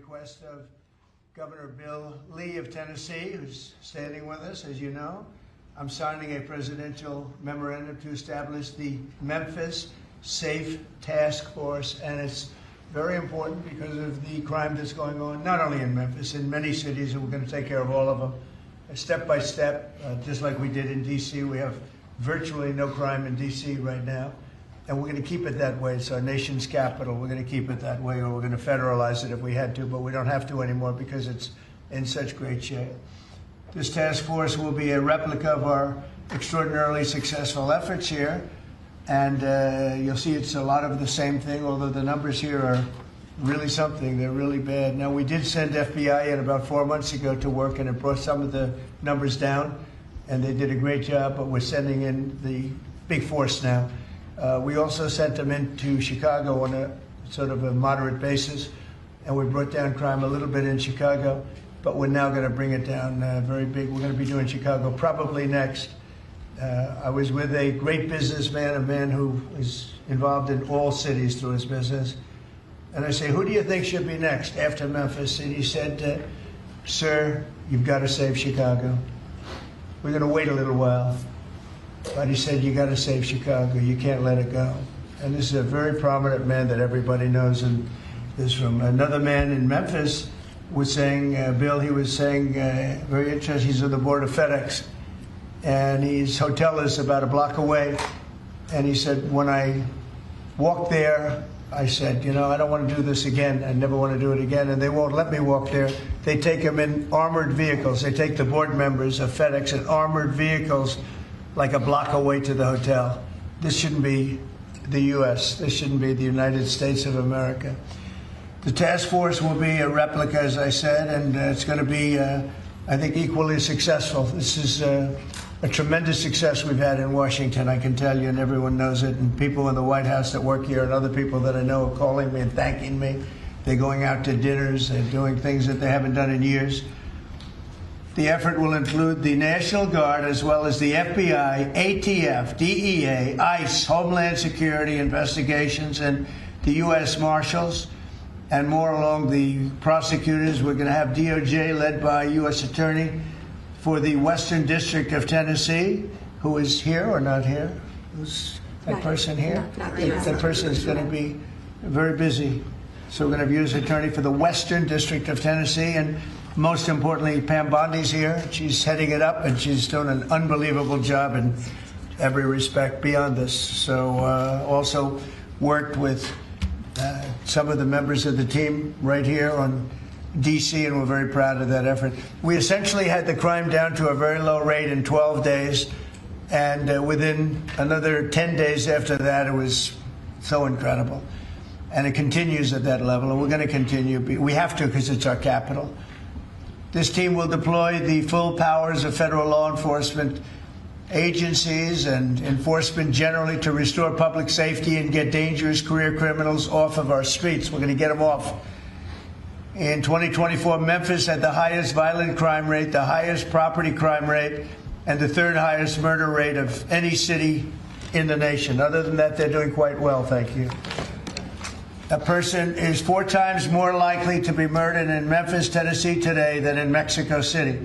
request of Governor Bill Lee of Tennessee, who's standing with us, as you know, I'm signing a presidential memorandum to establish the Memphis Safe Task Force, and it's very important because of the crime that's going on, not only in Memphis, in many cities, and we're going to take care of all of them, step by step, just like we did in D.C. We have virtually no crime in D.C. right now, and we're going to keep it that way. It's our nation's capital. We're going to keep it that way, or we're going to federalize it if we had to, but we don't have to anymore because it's in such great shape. This task force will be a replica of our extraordinarily successful efforts here, and you'll see it's a lot of the same thing, although the numbers here are really something. They're really bad. Now, we did send FBI in about 4 months ago to work, and it brought some of the numbers down, and they did a great job, but we're sending in the big force now. We also sent them into Chicago on a sort of a moderate basis, and we brought down crime a little bit in Chicago, but we're now going to bring it down very big. We're going to be doing Chicago probably next. I was with a great businessman, a man who is involved in all cities through his business. And I say, who do you think should be next after Memphis? And he said, sir, you've got to save Chicago. We're going to wait a little while. But he said, you got to save Chicago. You can't let it go. And this is a very prominent man that everybody knows. And this from another man in Memphis was saying, Bill, he was saying, very interesting, he's on the board of FedEx. And his hotel is about a block away. And he said, when I walked there, I said, you know, I don't want to do this again. I never want to do it again. And they won't let me walk there. They take them in armored vehicles. They take the board members of FedEx in armored vehicles like a block away to the hotel. This shouldn't be the U.S. This shouldn't be the United States of America. The task force will be a replica, as I said, and it's going to be, I think, equally successful. This is a tremendous success we've had in Washington, I can tell you, and everyone knows it. And people in the White House that work here and other people that I know are calling me and thanking me. They're going out to dinners. They're doing things that they haven't done in years. The effort will include the National Guard as well as the FBI, ATF, DEA, ICE, Homeland Security investigations, and the U.S. Marshals, and more along the prosecutors. We're going to have DOJ led by U.S. Attorney for the Western District of Tennessee, who is here or not here? Who's that person here? Not here. That person is going to be very busy. So we're going to have U.S. Attorney for the Western District of Tennessee, and most importantly, Pam Bondi's here. She's heading it up, and she's doing an unbelievable job in every respect beyond this. So also worked with some of the members of the team right here on D.C., and we're very proud of that effort. We essentially had the crime down to a very low rate in 12 days, and within another 10 days after that, it was so incredible. And it continues at that level, and we're going to continue. We have to because it's our capital. This team will deploy the full powers of federal law enforcement agencies and enforcement generally to restore public safety and get dangerous career criminals off of our streets. We're going to get them off. In 2024, Memphis had the highest violent crime rate, the highest property crime rate, and the third highest murder rate of any city in the nation. Other than that, they're doing quite well, thank you. A person is 4 times more likely to be murdered in Memphis, Tennessee today than in Mexico City.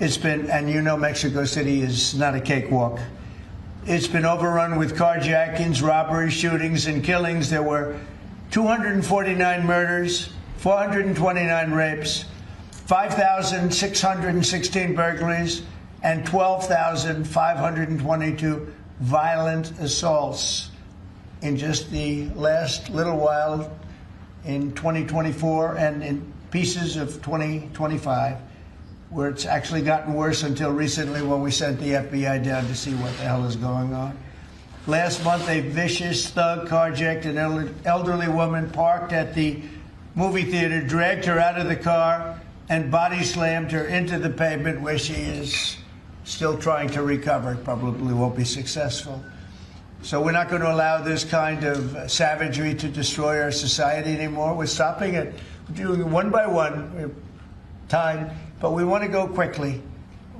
It's been, and you know Mexico City is not a cakewalk. It's been overrun with carjackings, robberies, shootings, and killings. There were 249 murders, 429 rapes, 5,616 burglaries, and 12,522 violent assaults in just the last little while in 2024 and in pieces of 2025, where it's actually gotten worse until recently when we sent the FBI down to see what the hell is going on. Last month, a vicious thug carjacked an elderly woman parked at the movie theater, dragged her out of the car, and body slammed her into the pavement, where she is still trying to recover. Probably won't be successful. So we're not going to allow this kind of savagery to destroy our society anymore. We're stopping it. We're doing it one by one, time, but we want to go quickly.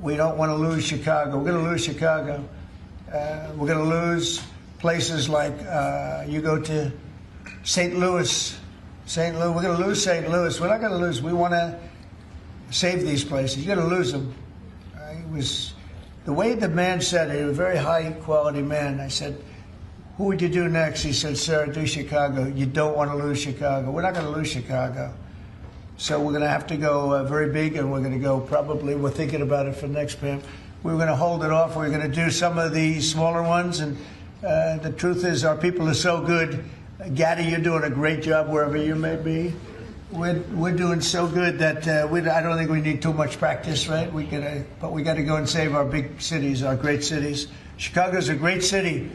We don't want to lose Chicago. We're going to lose Chicago. We're going to lose places like you go to St. Louis St. Louis, we're going to lose St. Louis. We're not going to lose. We want to save these places. You're going to lose them. It was the way the man said it. He was a very high-quality man. I said, "Who would you do next?" He said, "Sir, do Chicago." You don't want to lose Chicago. We're not going to lose Chicago. So we're going to have to go very big, and we're going to go probably, we're thinking about it for next Pam. We're going to hold it off. We're going to do some of the smaller ones. And the truth is, our people are so good. Gaddy, you're doing a great job wherever you may be. We're doing so good that I don't think we need too much practice, right? But we got to go and save our big cities, our great cities. Chicago's a great city,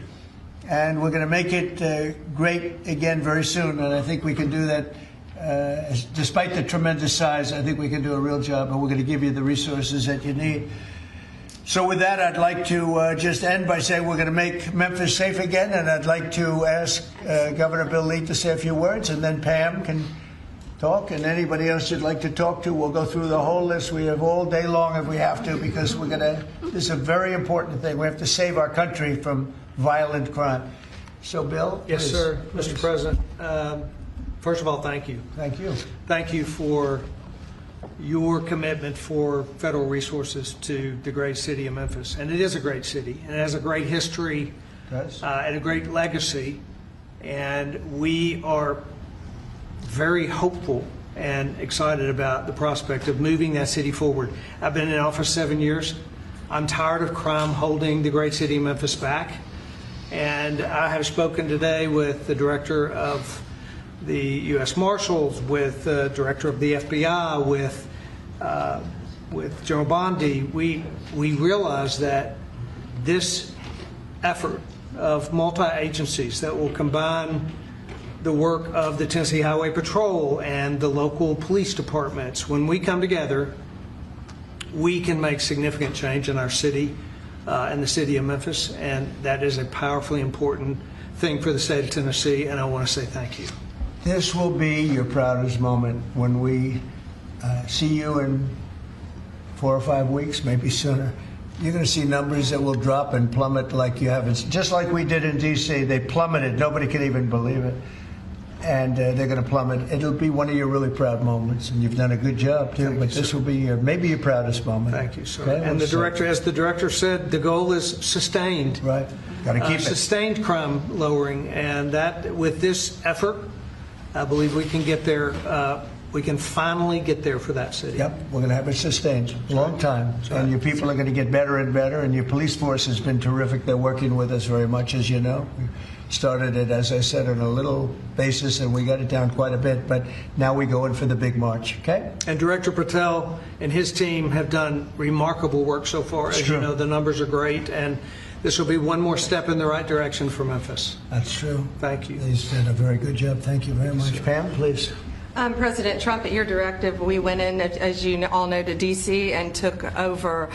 and we're going to make it great again very soon. And I think we can do that. Despite the tremendous size, I think we can do a real job, and we're going to give you the resources that you need. So with that, I'd like to just end by saying we're going to make Memphis safe again, and I'd like to ask Governor Bill Lee to say a few words, and then Pam can talk, and anybody else you'd like to talk to. We'll go through the whole list. We have all day long if we have to, because this is a very important thing. We have to save our country from violent crime. So, Bill? Yes, please. sir. Mr. President, first of all, thank you. Thank you. Thank you for your commitment for federal resources to the great city of Memphis. And it is a great city, and it has a great history and a great legacy. And we are very hopeful and excited about the prospect of moving that city forward. I've been in office 7 years. I'm tired of crime holding the great city of Memphis back. And I have spoken today with the director of the U.S. Marshals, with the director of the FBI, with General Bondi. We realize that this effort of multi-agencies that will combine the work of the Tennessee Highway Patrol and the local police departments, when we come together, we can make significant change in our city and the city of Memphis, and that is a powerfully important thing for the state of Tennessee, and I want to say thank you. This will be your proudest moment when we see you in 4 or 5 weeks, maybe sooner. You're going to see numbers that will drop and plummet like you haven't. Just like we did in D.C., they plummeted. Nobody can even believe it. And they're going to plummet. It'll be one of your really proud moments, and you've done a good job, too. But this will be maybe your proudest moment. Thank you, sir. Okay? And the director, as the director said, the goal is sustained. Right. Got to keep it. Sustained crime lowering. And that, with this effort, I believe we can get there. We can finally get there for that city. Yep, we're going to have it sustained a long time. And your people are going to get better and better, and your police force has been terrific. They're working with us very much, as you know. We started it, as I said, on a little basis, and we got it down quite a bit, but now we go in for the big march, okay? And Director Patel and his team have done remarkable work so far. As you know, the numbers are great, and this will be one more step in the right direction for Memphis. That's true. Thank you. He's done a very good job. Thank you very much. Pam, please. President Trump, at your directive, we went in, as you all know, to D.C. and took over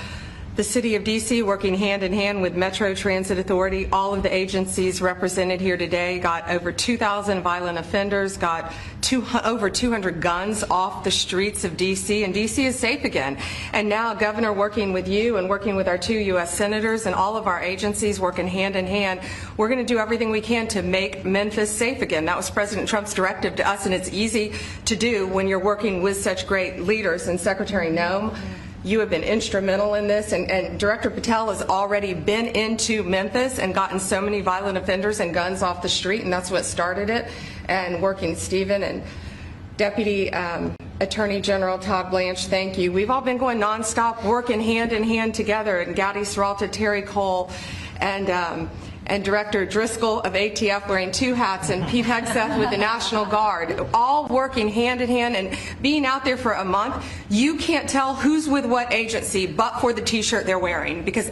the city of D.C., working hand in hand with Metro Transit Authority. All of the agencies represented here today got over 2,000 violent offenders, got over 200 guns off the streets of D.C., and D.C. is safe again. And now, Governor, working with you and working with our 2 U.S. senators and all of our agencies working hand in hand, we're going to do everything we can to make Memphis safe again. That was President Trump's directive to us, and it's easy to do when you're working with such great leaders. And Secretary Noem, you have been instrumental in this, and Director Patel has already been into Memphis and gotten so many violent offenders and guns off the street, and that's what started it. And working, Stephen and Deputy Attorney General Todd Blanche, thank you. We've all been going nonstop, working hand in hand together, and Gaddy Serralta, Terry Cole, and Director Driscoll of ATF wearing 2 hats, and Pete Hegseth with the National Guard, all working hand in hand and being out there for a month. You can't tell who's with what agency but for the T-shirt they're wearing, because